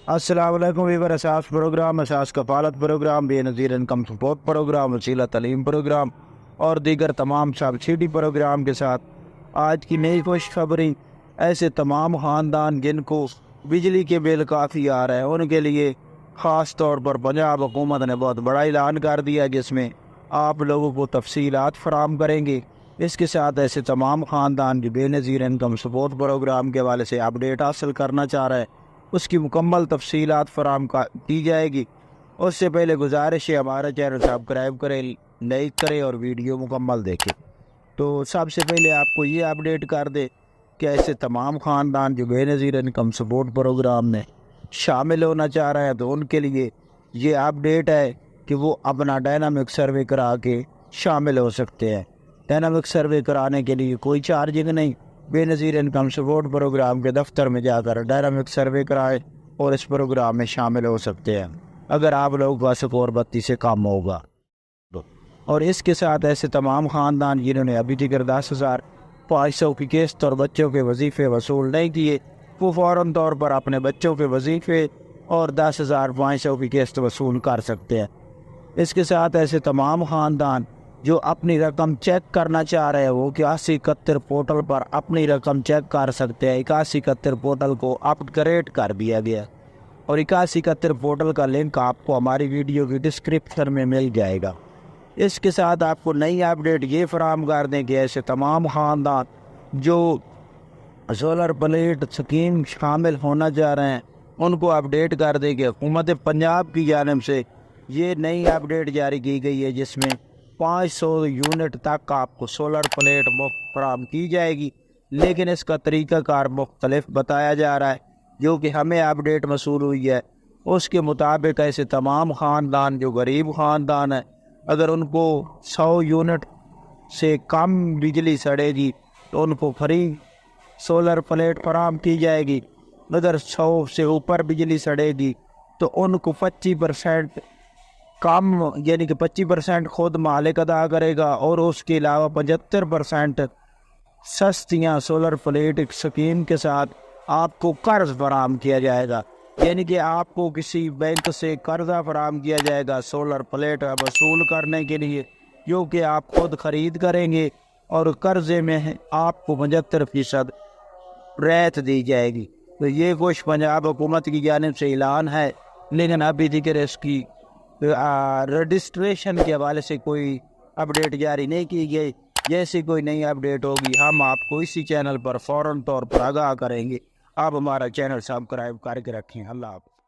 السلام علیکم ویور اساس پروگرام، اساس کفالت پروگرام، بے نظیر انکم سپورٹ پروگرام، وسیلہ تعلیم پروگرام اور دیگر تمام سبسڈی پروگرام کے ساتھ آج کی نئی خوشخبری ایسے تمام خاندان جن کو بجلی کے بل کافی آ رہے ہیں ان کے لیے خاص طور پر پنجاب حکومت نے بہت بڑا اعلان کر دیا جس میں آپ لوگوں کو تفصیلات فراہم کریں گے۔ اس کے ساتھ ایسے تمام خاندان جو بے نظیر انکم سپورٹ پروگرام کے حوالے سے اپڈیٹ حاصل کرنا چاہ رہے ہیں اس کی مکمل تفصیلات فراہم کی جائے گی۔ اس سے پہلے گزارش ہے ہمارا چینل سبسکرائب کریں، لائک کریں اور ویڈیو مکمل دیکھیں۔ تو سب سے پہلے آپ کو یہ اپڈیٹ کر دے کہ ایسے تمام خاندان جو بے نظیر انکم سپورٹ پروگرام میں شامل ہونا چاہ رہے ہیں تو ان کے لیے یہ اپڈیٹ ہے کہ وہ اپنا ڈائنامک سروے کرا کے شامل ہو سکتے ہیں۔ ڈائنامک سروے کرانے کے لیے کوئی چارجنگ نہیں، بے نظیر انکم سپورٹ پروگرام کے دفتر میں جا کر ڈائنامک سروے کرائے اور اس پروگرام میں شامل ہو سکتے ہیں اگر آپ لوگوں کا سکور 32 سے کم ہوگا۔ اور اس کے ساتھ ایسے تمام خاندان جنہوں نے ابھی تک 10,500 کی قسط اور بچوں کے وظیفے وصول نہیں کیے وہ فوراً طور پر اپنے بچوں کے وظیفے اور 10,500 کی قسط وصول کر سکتے ہیں۔ اس کے ساتھ ایسے تمام خاندان جو اپنی رقم چیک کرنا چاہ رہے ہیں وہ 8171 پورٹل پر اپنی رقم چیک کر سکتے ہیں۔ 8171 پورٹل کو اپ گریڈ کر دیا گیا اور 8171 پورٹل کا لنک آپ کو ہماری ویڈیو کی ڈسکرپشن میں مل جائے گا۔ اس کے ساتھ آپ کو نئی اپڈیٹ یہ فراہم کر دیں کہ ایسے تمام خاندان جو سولر پلیٹ اسکیم شامل ہونا چاہ رہے ہیں ان کو اپڈیٹ کر دیں کہ حکومت پنجاب کی جانب سے یہ نئی اپڈیٹ جاری کی گئی ہے جس میں 500 یونٹ تک آپ کو سولر پلیٹ مفت فراہم کی جائے گی، لیکن اس کا طریقہ کار مختلف بتایا جا رہا ہے جو کہ ہمیں اپڈیٹ موصول ہوئی ہے۔ اس کے مطابق ایسے تمام خاندان جو غریب خاندان ہیں اگر ان کو 100 یونٹ سے کم بجلی سڑے گی تو ان کو فری سولر پلیٹ فراہم کی جائے گی، اگر 100 سے اوپر بجلی سڑے گی تو ان کو 25% کم یعنی کہ 25% خود مالک ادا کرے گا اور اس کے علاوہ 75% سستیاں سولر پلیٹ اسکیم کے ساتھ آپ کو قرض فراہم کیا جائے گا، یعنی کہ آپ کو کسی بینک سے قرضہ فراہم کیا جائے گا سولر پلیٹ وصول کرنے کے لیے جو کہ آپ خود خرید کریں گے اور قرضے میں آپ کو 75% رعایت دی جائے گی۔ تو یہ کچھ پنجاب حکومت کی جانب سے اعلان ہے، لیکن ابھی تک اس کی رجسٹریشن کے حوالے سے کوئی اپڈیٹ جاری نہیں کی گئی۔ جیسی کوئی نئی اپڈیٹ ہوگی ہم آپ کو اسی چینل پر فوراً طور پر آگاہ کریں گے۔ آپ ہمارا چینل سبسکرائب کر کے رکھیں۔ اللہ حافظ۔